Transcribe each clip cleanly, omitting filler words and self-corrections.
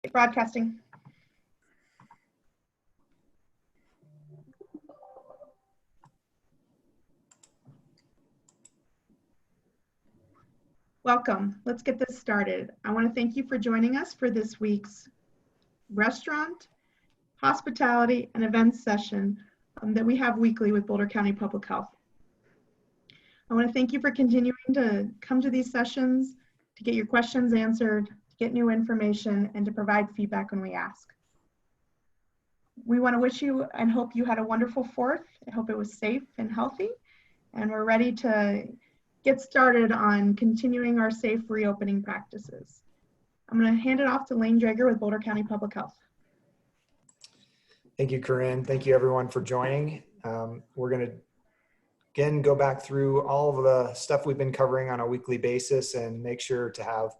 Broadcasting. Welcome. Let's get this started. I want to thank you for joining us for this week's restaurant, hospitality, and events session that we have weekly with Boulder County Public Health. I want to thank you for continuing to come to these sessions, to get your questions answered, to get new information, and to provide feedback when we ask. We want to wish you and hope you had a wonderful 4th. I hope it was safe and healthy, and we're ready to get started on continuing our safe reopening practices. I'm going to hand it off to Lane Drager with Boulder County Public Health. Thank you, Corinne. Thank you, everyone, for joining. We're going to, again, go back through all of the stuff we've been covering on a weekly basis and make sure to have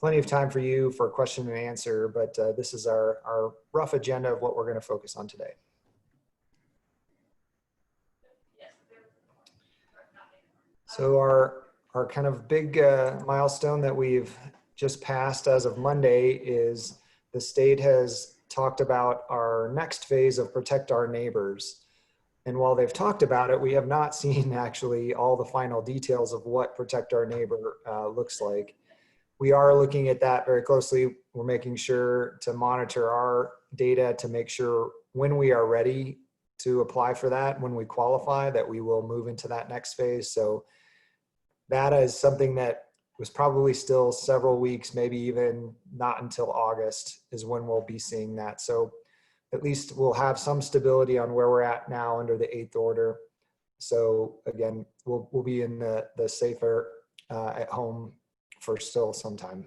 plenty of time for you for question and answer. But this is our rough agenda of what we're going to focus on today. So our kind of big milestone that we've just passed as of Monday is the state has talked about our next phase of Protect Our Neighbors. And while they've talked about it, we have not seen actually all the final details of what Protect Our Neighbor looks like. We are looking at that very closely. We're making sure to monitor our data to make sure when we are ready to apply for that, when we qualify, that we will move into that next phase. So that is something that was probably still several weeks, maybe even not until August is when we'll be seeing that. So at least we'll have some stability on where we're at now under the 8th order. So again, we'll be in the safer at home for still some time.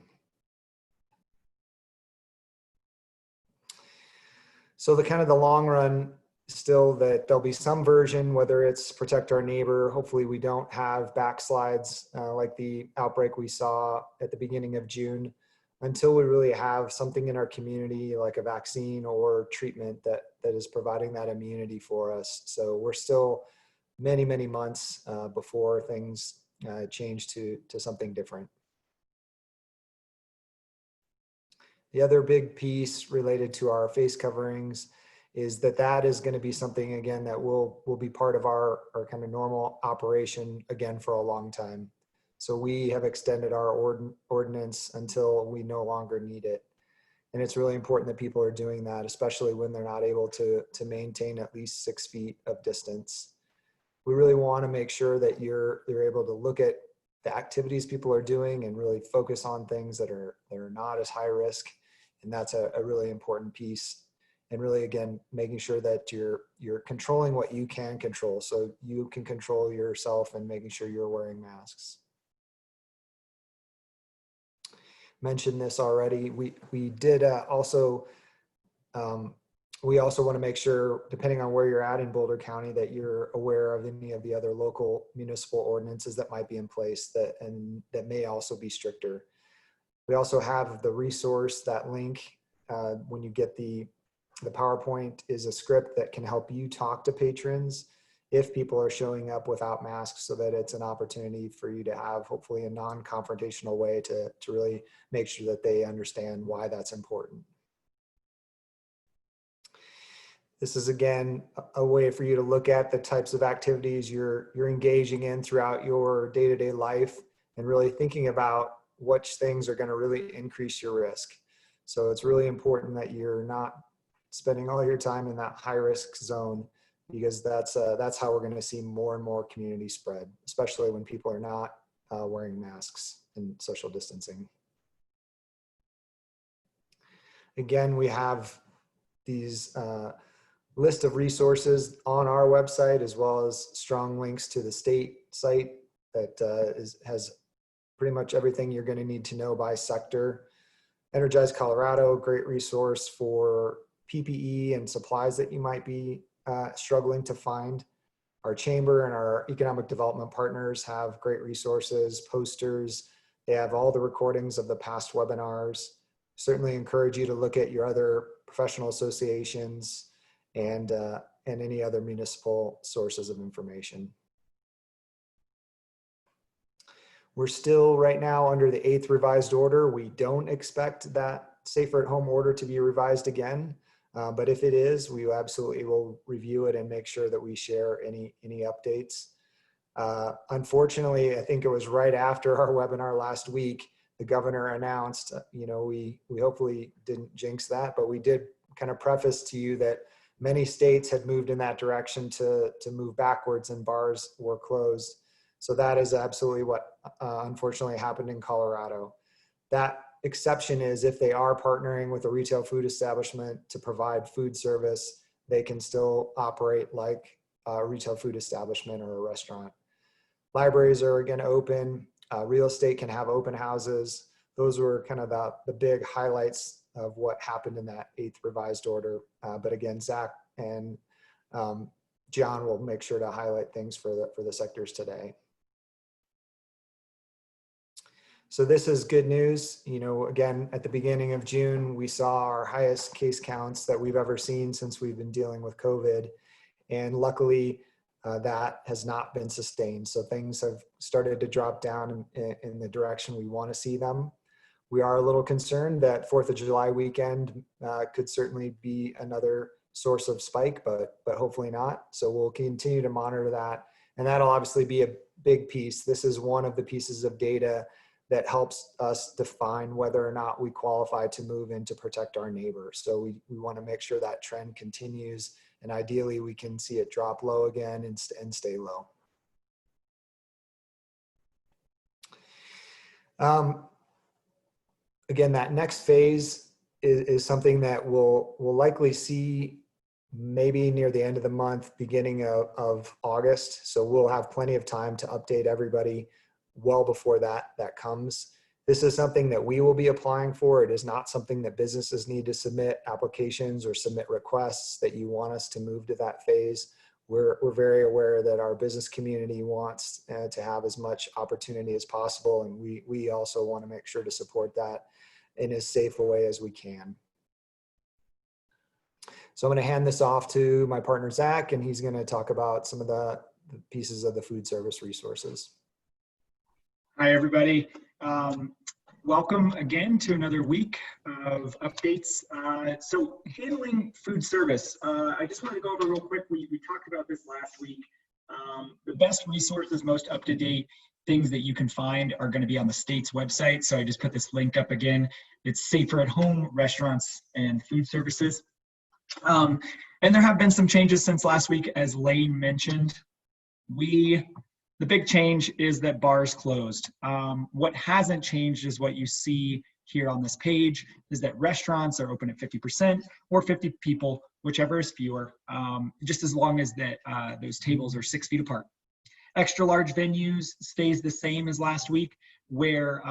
So the kind of the long run, still that there'll be some version, whether it's Protect Our Neighbor. Hopefully we don't have backslides like the outbreak we saw at the beginning of June, until we really have something in our community like a vaccine or treatment that is providing that immunity for us. So we're still many, many months before things change to something different. The other big piece related to our face coverings is that is going to be something, again, that will be part of our kind of normal operation again for a long time. So we have extended our ordinance until we no longer need it. And it's really important that people are doing that, especially when they're not able to maintain at least 6 feet of distance. We really want to make sure that you're able to look at the activities people are doing and really focus on things that are not as high risk. And that's a really important piece. And really, again, making sure that you're controlling what you can control. So you can control yourself and making sure you're wearing masks. Mentioned this already. We did also, we also want to make sure, depending on where you're at in Boulder County, that you're aware of any of the other local municipal ordinances that might be in place that may also be stricter. We also have the resource, that link, when you get the PowerPoint is a script that can help you talk to patrons if people are showing up without masks, so that it's an opportunity for you to have hopefully a non-confrontational way to really make sure that they understand why that's important. This is, again, a way for you to look at the types of activities you're engaging in throughout your day-to-day life and really thinking about which things are going to really increase your risk. So it's really important that you're not spending all your time in that high risk zone, because that's how we're going to see more and more community spread, especially when people are not wearing masks and social distancing. Again, we have these list of resources on our website, as well as strong links to the state site that has pretty much everything you're going to need to know by sector. Energize Colorado, great resource for PPE and supplies that you might be struggling to find. Our chamber and our economic development partners have great resources, posters. They have all the recordings of the past webinars. Certainly encourage you to look at your other professional associations and any other municipal sources of information. We're still right now under the 8th revised order. We don't expect that safer at home order to be revised again. But if it is, we absolutely will review it and make sure that we share any updates. Unfortunately, I think it was right after our webinar last week, the governor announced, we hopefully didn't jinx that, but we did kind of preface to you that many states had moved in that direction to move backwards and bars were closed. So that is absolutely what unfortunately happened in Colorado. That exception is if they are partnering with a retail food establishment to provide food service, they can still operate like a retail food establishment or a restaurant. Libraries are again open. Real estate can have open houses. Those were kind of the big highlights of what happened in that 8th revised order. But again, Zach and John will make sure to highlight things for the sectors today. So this is good news. Again, at the beginning of June, we saw our highest case counts that we've ever seen since we've been dealing with COVID. And luckily, that has not been sustained. So things have started to drop down in the direction we want to see them. We are a little concerned that 4th of July weekend could certainly be another source of spike, but hopefully not. So we'll continue to monitor that. And that'll obviously be a big piece. This is one of the pieces of data that helps us define whether or not we qualify to move in to protect our neighbors. So we want to make sure that trend continues, and ideally we can see it drop low again and stay low. Again, that next phase is something that we'll likely see maybe near the end of the month, beginning of August. So we'll have plenty of time to update everybody well before that comes. This is something that we will be applying for. It is not something that businesses need to submit applications or submit requests that you want us to move to that phase. We're very aware that our business community wants to have as much opportunity as possible, and we also want to make sure to support that in as safe a way as we can. So I'm going to hand this off to my partner, Zach, and he's going to talk about some of the pieces of the food service resources. Hi, everybody. Welcome again to another week of updates. So handling food service, I just want to go over real quick. We talked about this last week. The best resources, most up-to-date things that you can find are going to be on the state's website. So I just put this link up again. It's Safer at Home Restaurants and Food Services. And there have been some changes since last week, as Lane mentioned. The big change is that bars closed. What hasn't changed is what you see here on this page, is that restaurants are open at 50% or 50 people, whichever is fewer, just as long as that those tables are 6 feet apart. Extra large venues stays the same as last week, where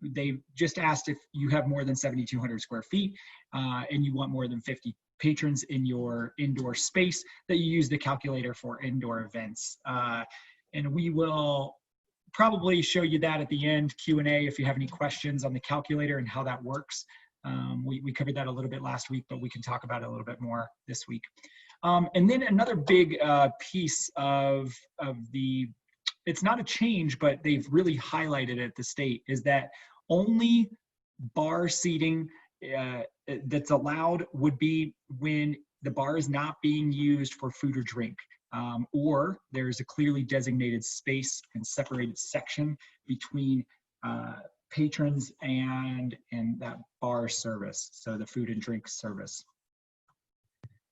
they just asked if you have more than 7,200 square feet and you want more than 50 patrons in your indoor space, that you use the calculator for indoor events. And we will probably show you that at the end, Q&A, if you have any questions on the calculator and how that works. We covered that a little bit last week, but we can talk about it a little bit more this week. And then another big piece of it's not a change, but they've really highlighted it at the state, is that only bar seating that's allowed would be when the bar is not being used for food or drink. Or there's a clearly designated space and separated section between patrons and that bar service, so the food and drink service.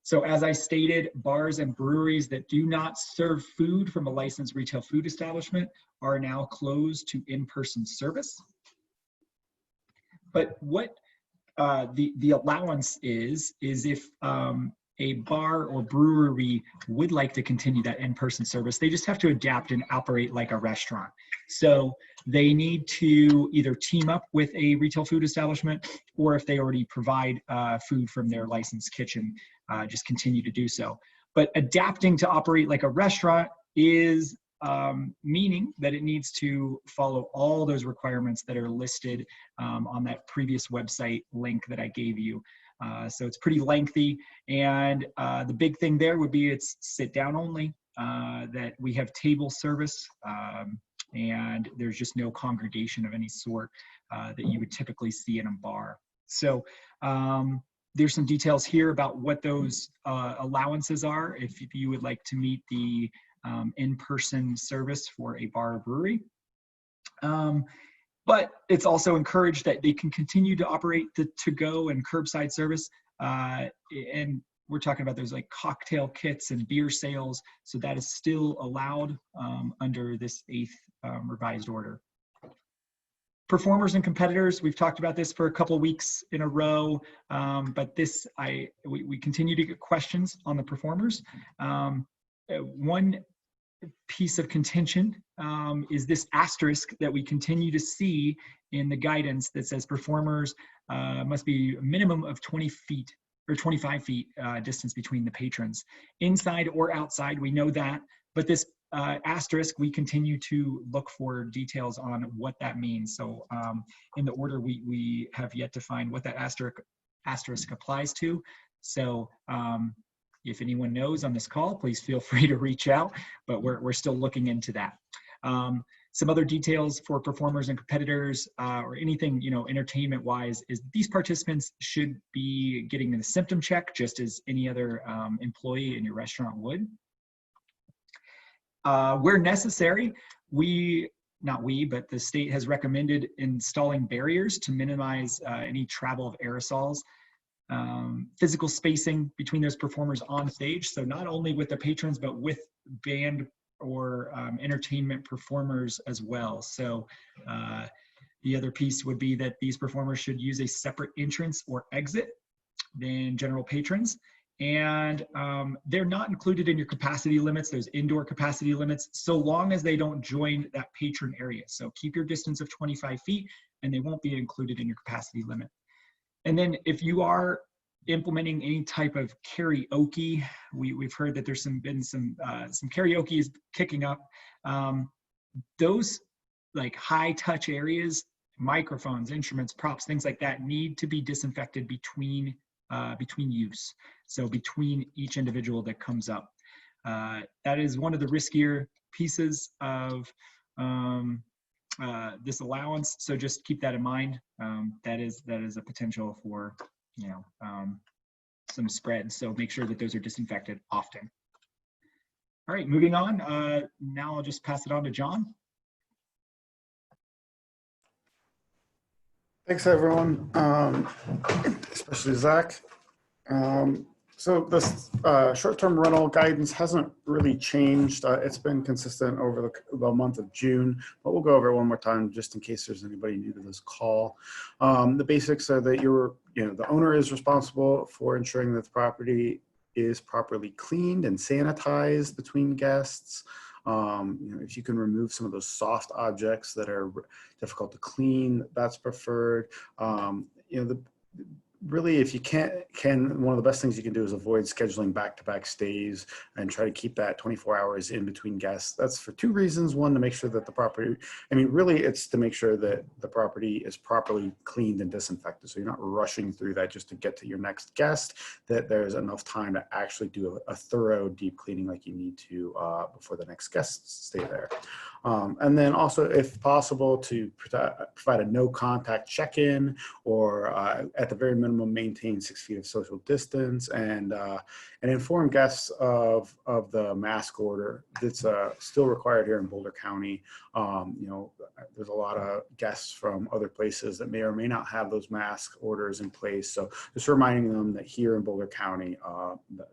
So as I stated, bars and breweries that do not serve food from a licensed retail food establishment are now closed to in-person service. But what the allowance is if a bar or brewery would like to continue that in-person service, they just have to adapt and operate like a restaurant. So they need to either team up with a retail food establishment, or if they already provide food from their licensed kitchen, just continue to do so. But adapting to operate like a restaurant is meaning that it needs to follow all those requirements that are listed on that previous website link that I gave you. So it's pretty lengthy, and the big thing there would be it's sit down only, that we have table service, and there's just no congregation of any sort that you would typically see in a bar. So there's some details here about what those allowances are if you would like to meet the in-person service for a bar or brewery. But it's also encouraged that they can continue to operate the to-go and curbside service. And we're talking about those like cocktail kits and beer sales. So that is still allowed under this 8th revised order. Performers and competitors, we've talked about this for a couple of weeks in a row, but we continue to get questions on the performers. One piece of contention is this asterisk that we continue to see in the guidance that says performers must be a minimum of 20 feet or 25 feet distance between the patrons, inside or outside. We know that, but this asterisk, we continue to look for details on what that means. So in the order, we have yet to find what that asterisk applies to. So if anyone knows on this call, please feel free to reach out, but we're still looking into that. Some other details for performers and competitors or anything, entertainment wise, is these participants should be getting a symptom check just as any other employee in your restaurant would. Where necessary, but the state has recommended installing barriers to minimize any travel of aerosols. Physical spacing between those performers on stage. So not only with the patrons, but with band or entertainment performers as well. So the other piece would be that these performers should use a separate entrance or exit than general patrons. And they're not included in your capacity limits, those indoor capacity limits, so long as they don't join that patron area. So keep your distance of 25 feet and they won't be included in your capacity limit. And then if you are implementing any type of karaoke, we've heard that there's been some karaoke is kicking up. Those like high touch areas, microphones, instruments, props, things like that need to be disinfected between use. So between each individual that comes up. That is one of the riskier pieces of this allowance. So just keep that in mind. That is a potential for some spread. So make sure that those are disinfected often. All right, moving on. Now I'll just pass it on to John. Thanks, everyone, especially Zach. So this short-term rental guidance hasn't really changed. It's been consistent over the month of June, but we'll go over it one more time just in case there's anybody new to this call. The basics are that the owner is responsible for ensuring that the property is properly cleaned and sanitized between guests. If you can remove some of those soft objects that are difficult to clean, that's preferred. Really, if you can, one of the best things you can do is avoid scheduling back-to-back stays and try to keep that 24 hours in between guests. That's for two reasons. One, to make sure that the property, really it's to make sure that the property is properly cleaned and disinfected. So you're not rushing through that just to get to your next guest, that there's enough time to actually do a thorough deep cleaning like you need to before the next guests stay there. And then also, if possible, to provide a no contact check-in, or at the very minimum maintain 6 feet of social distance, and inform guests of the mask order that's still required here in Boulder County. There's a lot of guests from other places that may or may not have those mask orders in place. So just reminding them that here in Boulder County,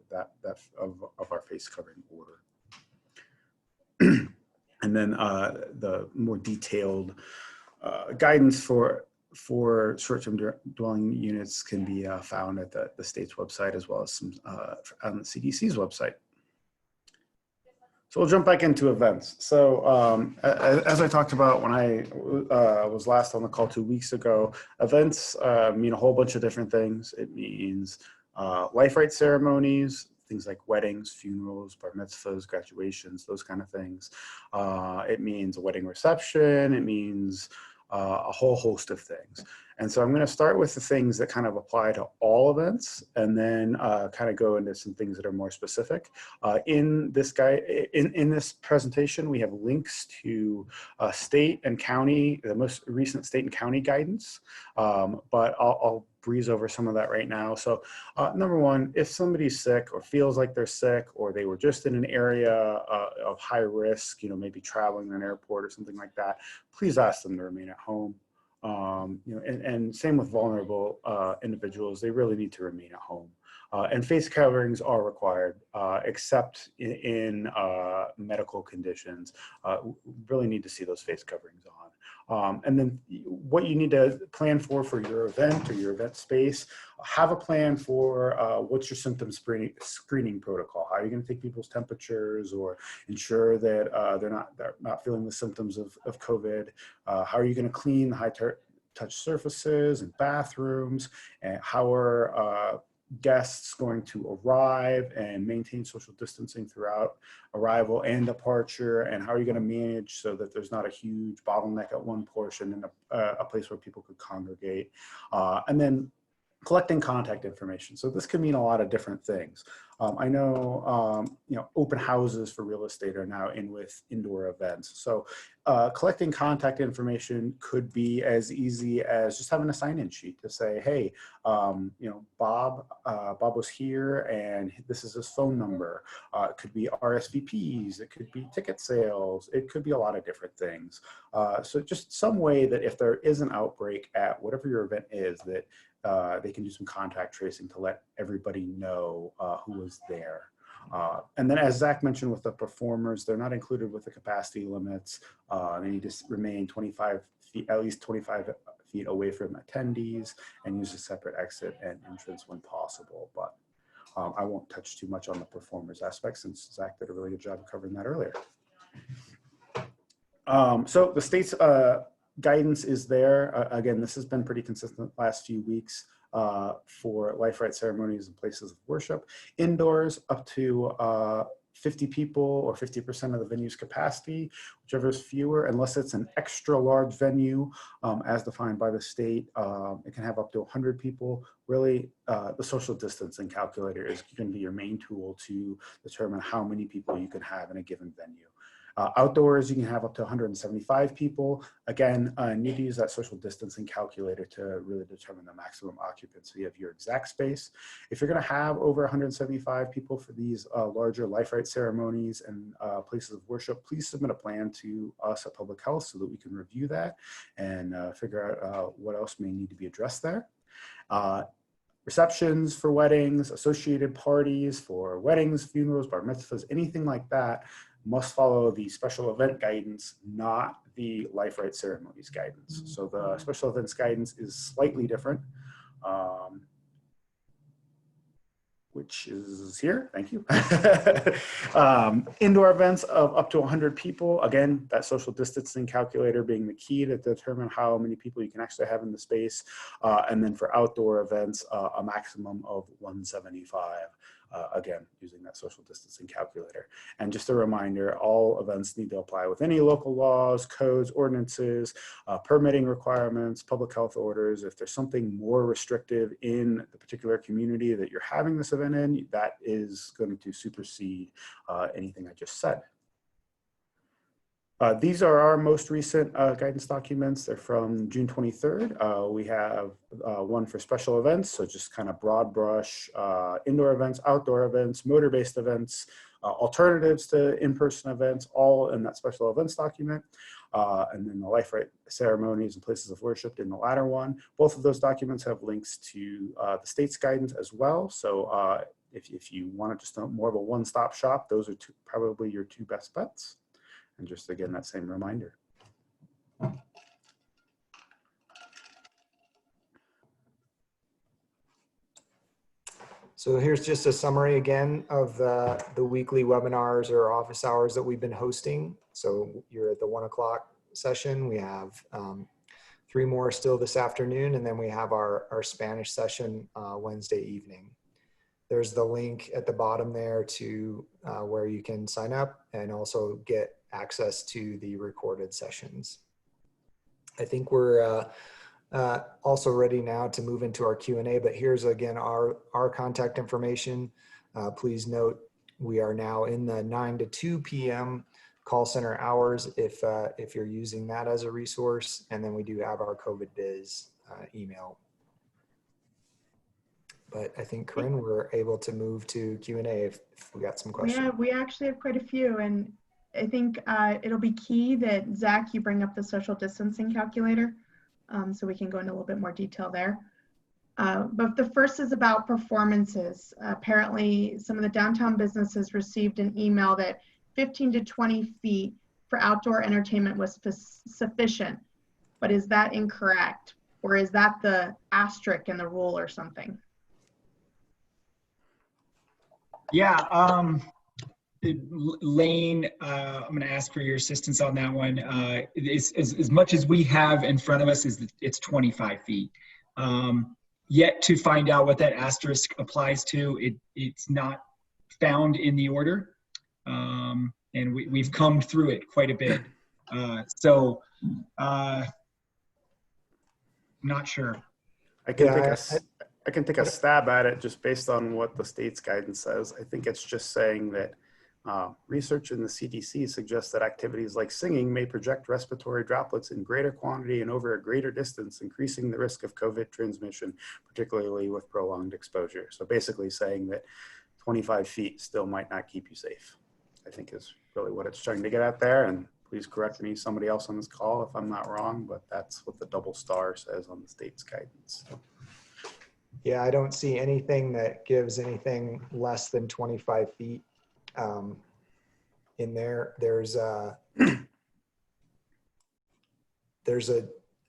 that of our face covering order. And then the more detailed guidance for short-term dwelling units can be found at the state's website, as well as some on the CDC's website. So we'll jump back into events. So as I talked about when I was last on the call 2 weeks ago, events mean a whole bunch of different things. It means life rite ceremonies, things like weddings, funerals, bar mitzvahs, graduations, those kind of things. It means a wedding reception. It means a whole host of things. And so I'm going to start with the things that kind of apply to all events, and then kind of go into some things that are more specific. In this presentation, we have links to state and county, the most recent state and county guidance. But I'll breeze over some of that right now. So number one, if somebody's sick or feels like they're sick, or they were just in an area of high risk, maybe traveling in an airport or something like that, please ask them to remain at home. And same with vulnerable individuals, they really need to remain at home. And face coverings are required, except in medical conditions. Really need to see those face coverings on. And then what you need to plan for your event or your event space, have a plan for what's your symptom screening protocol. How are you going to take people's temperatures or ensure that they're not feeling the symptoms of COVID? How are you going to clean the high touch surfaces and bathrooms? And how are guests going to arrive and maintain social distancing throughout arrival and departure? And how are you going to manage so that there's not a huge bottleneck at one portion and a place where people could congregate? And then collecting contact information. So this could mean a lot of different things. I know, open houses for real estate are now in with indoor events. So collecting contact information could be as easy as just having a sign-in sheet to say, hey, Bob was here and this is his phone number. It could be RSVPs, it could be ticket sales, it could be a lot of different things. So just some way that if there is an outbreak at whatever your event is, that they can do some contact tracing to let everybody know who was there. And then as Zach mentioned with the performers, they're not included with the capacity limits. They need to remain 25 feet, at least 25 feet away from attendees, and use a separate exit and entrance when possible. But I won't touch too much on the performers aspect since Zach did a really good job of covering that earlier. So the state's guidance is there. Again, this has been pretty consistent the last few weeks for life right ceremonies and places of worship. Indoors up to 50 people or 50% of the venue's capacity, whichever is fewer, unless it's an extra large venue as defined by the state. It can have up to 100 people. Really, the social distancing calculator is going to be your main tool to determine how many people you can have in a given venue. Outdoors, you can have up to 175 people. Again, need to use that social distancing calculator to really determine the maximum occupancy of your exact space. If you're going to have over 175 people for these larger life right ceremonies and places of worship, please submit a plan to us at Public Health so that we can review that and figure out what else may need to be addressed there. Receptions for weddings, associated parties for weddings, funerals, bar mitzvahs, anything like that must follow the special event guidance, not the life right ceremonies guidance. So the special events guidance is slightly different, which is here, thank you. Indoor events of up to 100 people. Again, that social distancing calculator being the key to determine how many people you can actually have in the space. And then for outdoor events, a maximum of 175. Again, using that social distancing calculator. And just a reminder, all events need to apply with any local laws, codes, ordinances, permitting requirements, public health orders. If there's something more restrictive in the particular community that you're having this event in, that is going to supersede anything I just said. These are our most recent guidance documents. They're from June 23rd. We have one for special events, so just kind of broad brush, indoor events, outdoor events, motor-based events, alternatives to in-person events, all in that special events document. And then the life right ceremonies and places of worship in the latter one. Both of those documents have links to the state's guidance as well. So if you want just more of a one-stop shop, those are probably your two best bets. And just again, that same reminder. So here's just a summary again of the weekly webinars or office hours that we've been hosting. So you're at the 1 o'clock session. We have 3 more still this afternoon, and then we have our Spanish session Wednesday evening. There's the link at the bottom there to where you can sign up and also get access to the recorded sessions. I think we're also ready now to move into our Q&A, but here's again our contact information. Please note we are now in the 9 to 2 p.m. call center hours if you're using that as a resource, and then we do have our COVID Biz email. but I think, Corinne, we're able to move to Q&A if we got some questions. We actually have quite a few, and I think it'll be key that, Zach, you bring up the social distancing calculator, so we can go into a little bit more detail there. But the first is about performances. Apparently, some of the downtown businesses received an email that 15 to 20 feet for outdoor entertainment was sufficient. But is that incorrect? Or is that the asterisk in the rule or something? Yeah, Lane, I'm going to ask for your assistance on that one. As much as we have in front of us is it's 25 feet. Yet to find out what that asterisk applies to, it's not found in the order. And we've combed through it quite a bit. Not sure. I can take a stab at it just based on what the state's guidance says. I think it's just saying that research in the CDC suggests that activities like singing may project respiratory droplets in greater quantity and over a greater distance, increasing the risk of COVID transmission, particularly with prolonged exposure. So basically saying that 25 feet still might not keep you safe, I think is really what it's trying to get at there. And please correct me, somebody else on this call, if I'm not wrong, but that's what the double star says on the state's guidance. Yeah, I don't see anything that gives anything less than 25 feet in there.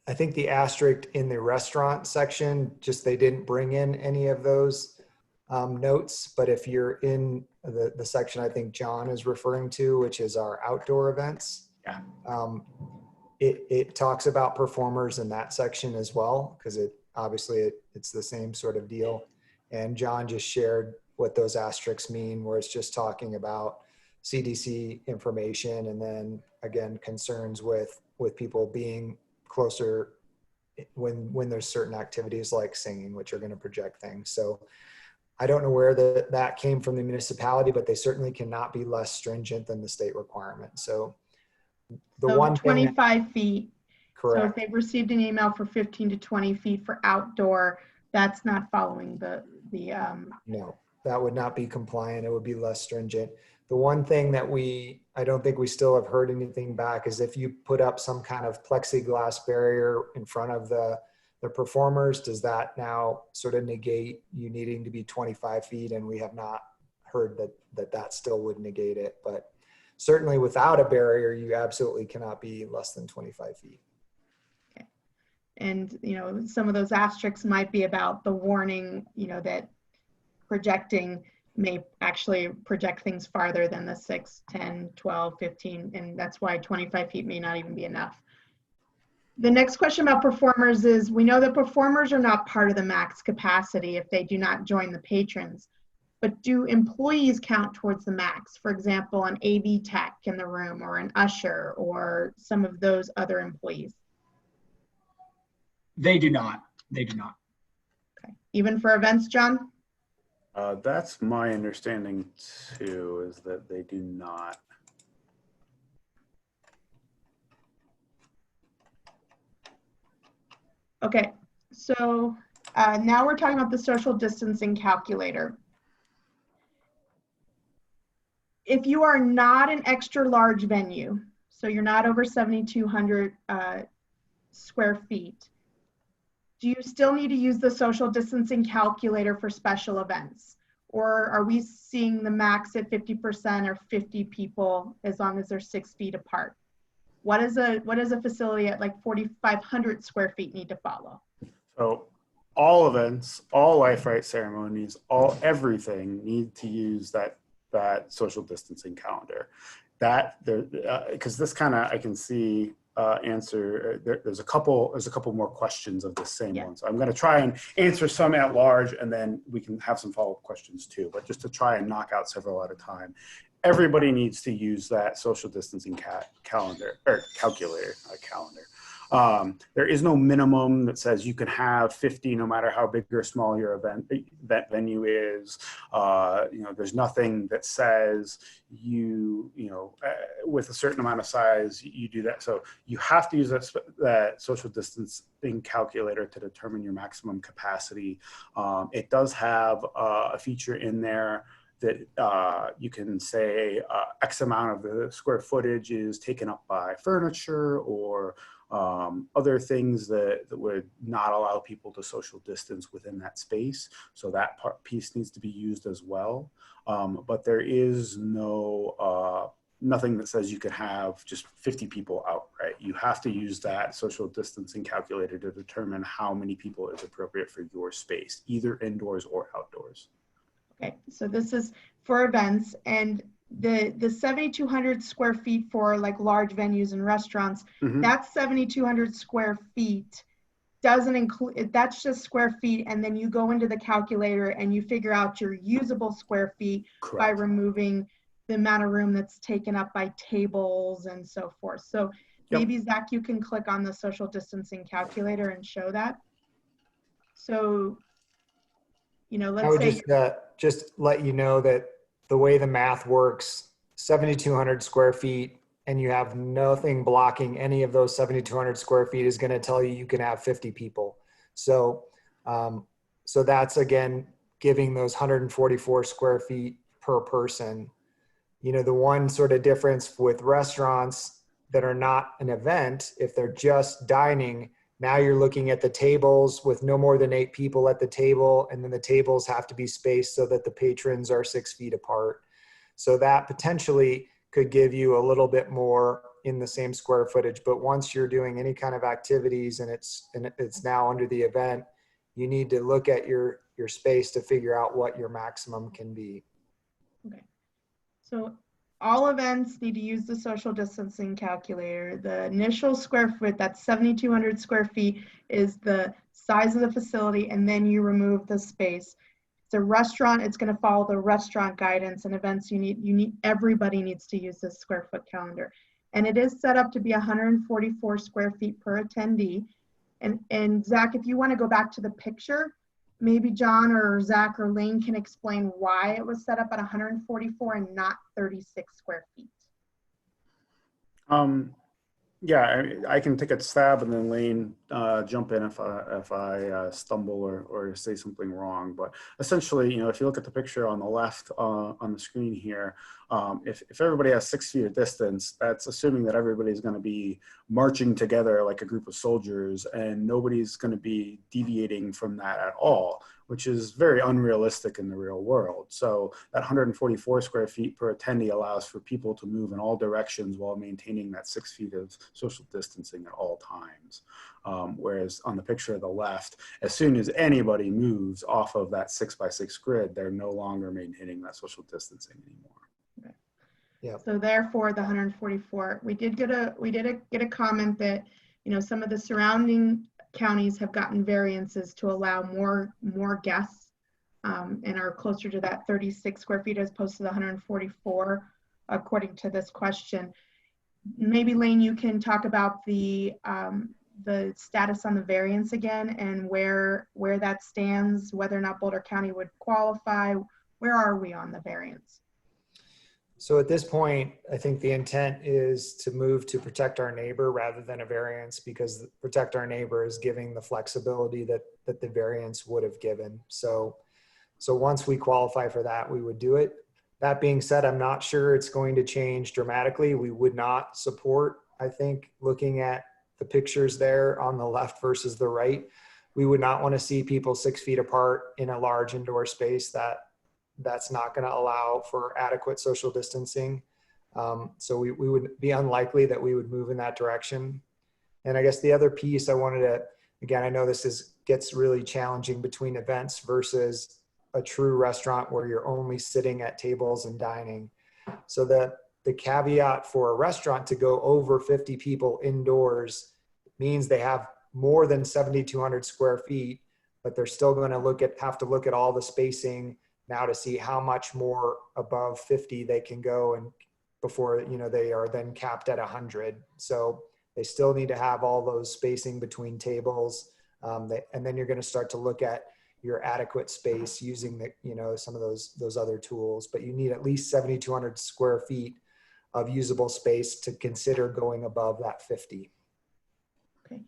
I think the asterisk in the restaurant section, just they didn't bring in any of those notes, but if you're in the section I think John is referring to, which is our outdoor events, Yeah. It talks about performers in that section as well, because it's the same sort of deal. And John just shared what those asterisks mean, where it's just talking about CDC information, and then again concerns with people being closer when there's certain activities like singing, which are going to project things. So I don't know where that came from the municipality, but they certainly cannot be less stringent than the state requirement. So the one 25 feet. Correct. So if they've received an email for 15 to 20 feet for outdoor, that's not following the No, that would not be compliant. It would be less stringent. The one thing that I don't think we still have heard anything back is if you put up some kind of plexiglass barrier in front of the performers, does that now sort of negate you needing to be 25 feet? And we have not heard that still would negate it, but certainly without a barrier, you absolutely cannot be less than 25 feet. Okay. And, some of those asterisks might be about the warning, that projecting may actually project things farther than the 6, 10, 12, 15, and that's why 25 feet may not even be enough. The next question about performers is, we know that performers are not part of the max capacity if they do not join the patrons, but do employees count towards the max? For example, an AV tech in the room, or an usher, or some of those other employees? They do not. They do not. Okay. Even for events, John? That's my understanding too, is that they do not. Okay, so now we're talking about the social distancing calculator. If you are not an extra large venue, so you're not over 7,200 square feet, do you still need to use the social distancing calculator for special events? Or are we seeing the max at 50% or 50 people as long as they're 6 feet apart? What does a facility at like 4,500 square feet need to follow? So all events, all life right ceremonies, everything need to use that social distancing calendar. Because this kind of, I can see answer. There's a couple more questions of the same one. So I'm going to try and answer some at large, and then we can have some follow-up questions too. But just to try and knock out several at a time, everybody needs to use that social distancing calendar or calculator, not calendar. There is no minimum that says you can have 50 no matter how big or small your that venue is. There's nothing that says with a certain amount of size, you do that. So you have to use that social distancing calculator to determine your maximum capacity. It does have a feature in there that you can say X amount of the square footage is taken up by furniture or other things that would not allow people to social distance within that space. So that piece needs to be used as well. But there is nothing that says you can have just 50 people outright. You have to use that social distancing calculator to determine how many people is appropriate for your space, either indoors or outdoors. Okay, so this is for events, and the 7,200 square feet for like large venues and restaurants, that 7,200 square feet doesn't include, that's just square feet, and then you go into the calculator and you figure out your usable square feet. Correct. By removing the amount of room that's taken up by tables and so forth. So maybe Zach, you can click on the social distancing calculator and show that. So, let's say just let you know that the way the math works, 7,200 square feet, and you have nothing blocking any of those 7,200 square feet is going to tell you can have 50 people. So, so that's again giving those 144 square feet per person. The one sort of difference with restaurants that are not an event, if they're just dining, now you're looking at the tables with no more than 8 people at the table, and then the tables have to be spaced so that the patrons are 6 feet apart. So that potentially could give you a little bit more in the same square footage. But once you're doing any kind of activities and it's now under the event, you need to look at your space to figure out what your maximum can be. Okay. So all events need to use the social distancing calculator. The initial square foot, that's 7,200 square feet, is the size of the facility, and then you remove the space. It's a restaurant, it's going to follow the restaurant guidance, and events everybody needs to use this square foot calendar. And it is set up to be 144 square feet per attendee. And Zach, if you want to go back to the picture, maybe John or Zach or Lane can explain why it was set up at 144 and not 36 square feet. Yeah, I can take a stab and then Lane jump in if I stumble or say something wrong. But essentially, if you look at the picture on the left on the screen here, if everybody has 6 feet of distance, that's assuming that everybody's going to be marching together like a group of soldiers, and nobody's going to be deviating from that at all, which is very unrealistic in the real world. So that 144 square feet per attendee allows for people to move in all directions while maintaining that 6 feet of social distancing at all times. Whereas on the picture of the left, as soon as anybody moves off of that 6x6 grid, they're no longer maintaining that social distancing anymore. Okay. Yeah. So therefore, the 144, we did get a comment that some of the surrounding counties have gotten variances to allow more guests and are closer to that 36 square feet as opposed to the 144, according to this question. Maybe Lane, you can talk about the status on the variance again and where that stands, whether or not Boulder County would qualify. Where are we on the variance? So at this point, I think the intent is to move to protect our neighbor rather than a variance, because protect our neighbor is giving the flexibility that the variance would have given. So once we qualify for that, we would do it. That being said, I'm not sure it's going to change dramatically. We would not support, I think, looking at the pictures there on the left versus the right, we would not want to see people 6 feet apart in a large indoor space that's not going to allow for adequate social distancing. So we would be unlikely that we would move in that direction. And I guess the other piece I wanted to, again, I know this gets really challenging between events versus a true restaurant where you're only sitting at tables and dining. So the caveat for a restaurant to go over 50 people indoors means they have more than 7,200 square feet, but they're still going to have to look at all the spacing now to see how much more above 50 they can go, and before they are then capped at 100. So They still need to have all those spacing between tables. And then you're going to start to look at your adequate space using some of those other tools, but you need at least 7,200 square feet of usable space to consider going above that 50. Okay.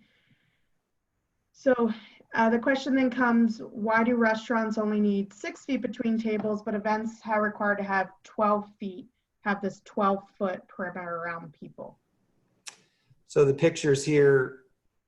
So the question then comes, why do restaurants only need 6 feet between tables, but events are required to have 12 feet, have this 12-foot perimeter around people? So the pictures here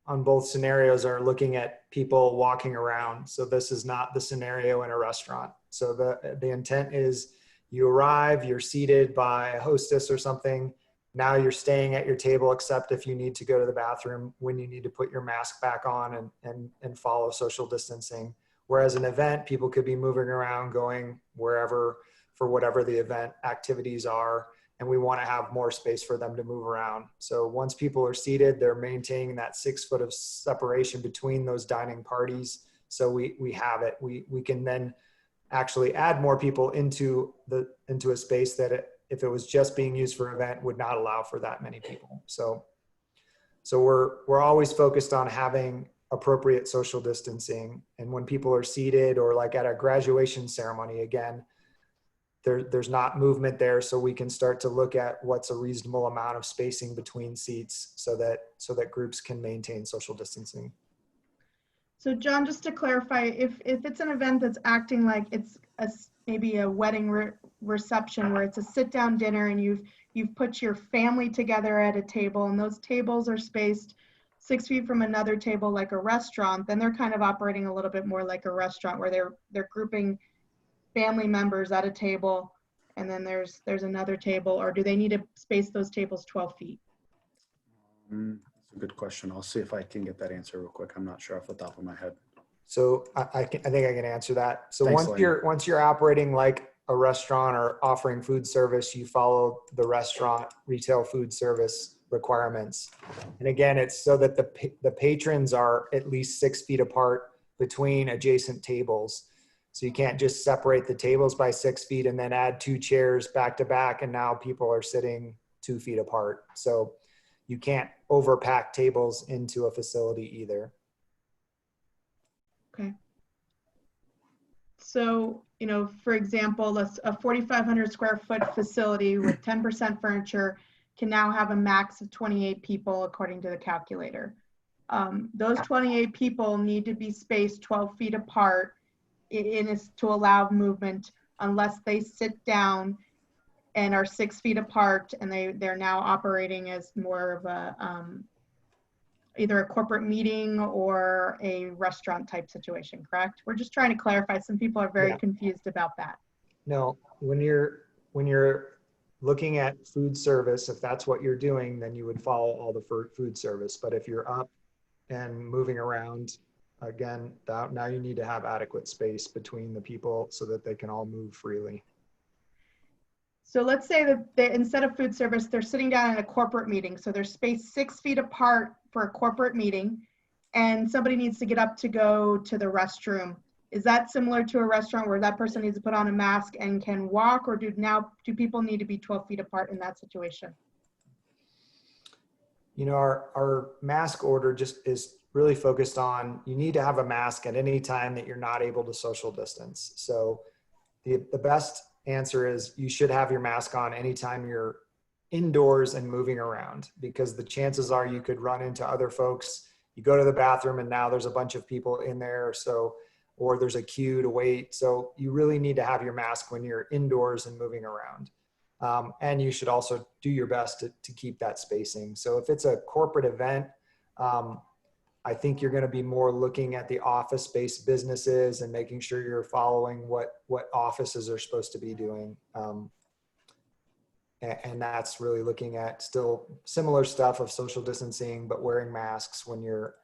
on both scenarios are looking at people walking around. So this is not the scenario in a restaurant. So the intent is you arrive, you're seated by a hostess or something. Now you're staying at your table, except if you need to go to the bathroom, when you need to put your mask back on and follow social distancing. Whereas an event, people could be moving around, going wherever for whatever the event activities are. And we want to have more space for them to move around. So once people are seated, they're maintaining that 6 foot of separation between those dining parties. So we have it. We can then actually add more people into a space that if it was just being used for event would not allow for that many people. So we're always focused on having appropriate social distancing. And when people are seated, or like at a graduation ceremony, again, there's not movement there, so we can start to look at what's a reasonable amount of spacing between seats so that groups can maintain social distancing. So John, just to clarify, if it's an event that's acting like it's maybe a wedding reception where it's a sit-down dinner and you've put your family together at a table and those tables are spaced 6 feet from another table like a restaurant, then they're kind of operating a little bit more like a restaurant where they're grouping family members at a table, and then there's another table, or do they need to space those tables 12 feet? That's a good question. I'll see if I can get that answer real quick. I'm not sure off the top of my head. So I think I can answer that. So Thanks, once you're operating like a restaurant or offering food service, you follow the restaurant retail food service requirements. And again, it's so that the patrons are at least 6 feet apart between adjacent tables. So you can't just separate the tables by 6 feet and then add 2 chairs back to back, and now people are sitting 2 feet apart. So you can't overpack tables into a facility either. Okay. So, for example, a 4,500 square foot facility with 10% furniture can now have a max of 28 people according to the calculator. Those 28 people need to be spaced 12 feet apart to allow movement, unless they sit down and are 6 feet apart, and they're now operating as more of a either a corporate meeting or a restaurant type situation, correct? We're just trying to clarify. Some people are very confused about that. No, when you're looking at food service, if that's what you're doing, then you would follow all the food service. But if you're up and moving around, again, now you need to have adequate space between the people so that they can all move freely. So let's say that instead of food service, they're sitting down in a corporate meeting. So they're spaced 6 feet apart for a corporate meeting, and somebody needs to get up to go to the restroom. Is that similar to a restaurant where that person needs to put on a mask and can walk, or do people need to be 12 feet apart in that situation? Our mask order just is really focused on, you need to have a mask at any time that you're not able to social distance. So the best answer is you should have your mask on anytime you're indoors and moving around, because the chances are you could run into other folks. You go to the bathroom and now there's a bunch of people in there, or there's a queue to wait. So you really need to have your mask when you're indoors and moving around. And you should also do your best to keep that spacing. So if it's a corporate event, I think you're going to be more looking at the office-based businesses and making sure you're following what offices are supposed to be doing. And that's really looking at still similar stuff of social distancing, but wearing masks when you're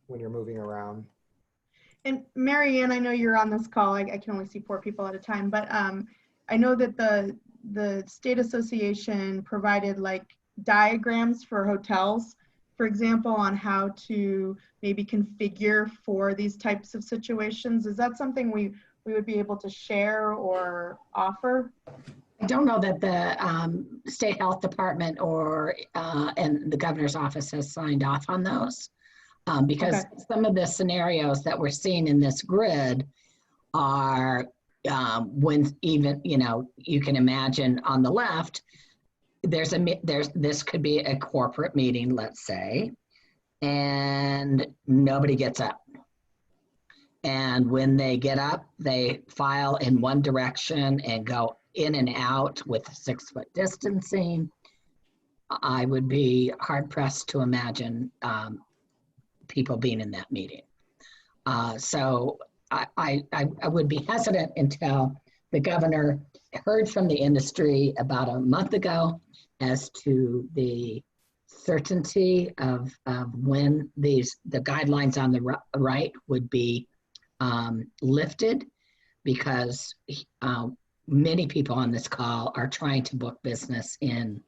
moving around. And Mary Ann, I know you're on this call. I can only see 4 people at a time, but I know that the state association provided like diagrams for hotels, for example, on how to maybe configure for these types of situations. Is that something we would be able to share or offer? I don't know that the state health department or and the governor's office has signed off on those because some of the scenarios that we're seeing in this grid are when even, you know, you can imagine on the left, this could be a corporate meeting, let's say, and nobody gets up. And when they get up, they file in one direction and go in and out with 6-foot distancing. I would be hard pressed to imagine people being in that meeting. So I would be hesitant until the governor heard from the industry about a month ago as to the certainty of when the guidelines on the right would be lifted, because many people on this call are trying to book business in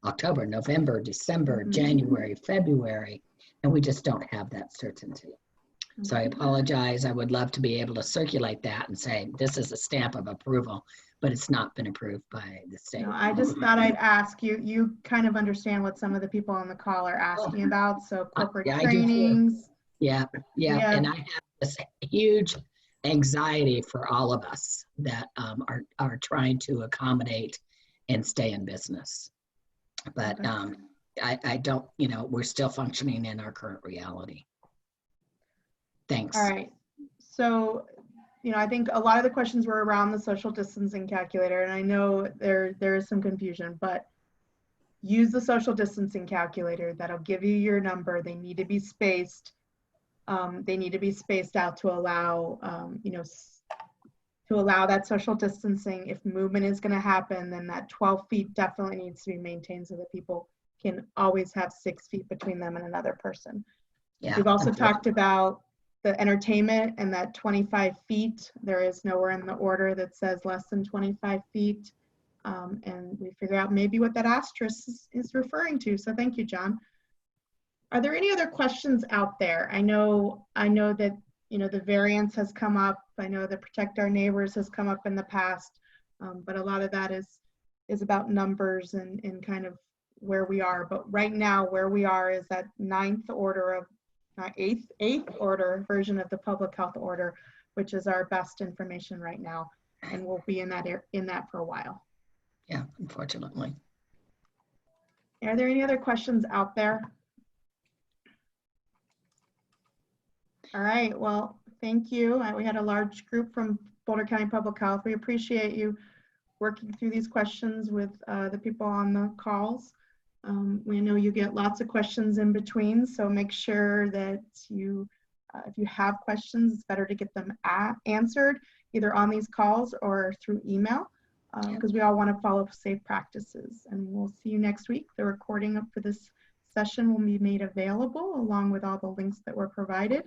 October, November, December, January, February, and we just don't have that certainty. So I apologize. I would love to be able to circulate that and say, this is a stamp of approval, but it's not been approved by the state. No, I just thought I'd ask you. You kind of understand what some of the people on the call are asking about. So corporate trainings. Yeah. And I have this huge anxiety for all of us that are trying to accommodate and stay in business. But I don't, you know, we're still functioning in our current reality. Thanks. All right. So, you know, I think a lot of the questions were around the social distancing calculator, and I know there is some confusion, but use the social distancing calculator. That'll give you your number. They need to be spaced. They need to be spaced out to allow, you know, to allow that social distancing. If movement is going to happen, then that 12 feet definitely needs to be maintained so that people can always have 6 feet between them and another person. Yeah. We've also talked about the entertainment and that 25 feet. There is nowhere in the order that says less than 25 feet. And we figure out maybe what that asterisk is referring to. So thank you, John. Are there any other questions out there? I know that, you know, the variance has come up. I know the Protect Our Neighbors has come up in the past, but a lot of that is about numbers and kind of where we are. But right now, where we are is that eighth order version of the public health order, which is our best information right now, and we'll be in that for a while. Yeah, unfortunately. Are there any other questions out there? All right, well, thank you. We had a large group from Boulder County Public Health. We appreciate you working through these questions with the people on the calls. We know you get lots of questions in between, so make sure that you, if you have questions, it's better to get them answered either on these calls or through email, because we all want to follow safe practices. And we'll see you next week. The recording for this session will be made available along with all the links that were provided.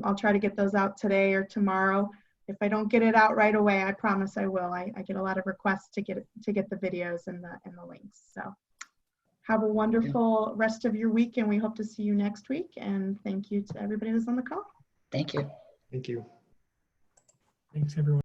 I'll try to get those out today or tomorrow. If I don't get it out right away, I promise I will. I get a lot of requests to get the videos and the links. So have a wonderful rest of your week, and we hope to see you next week. And thank you to everybody who's on the call. Thank you. Thank you. Thanks, everyone.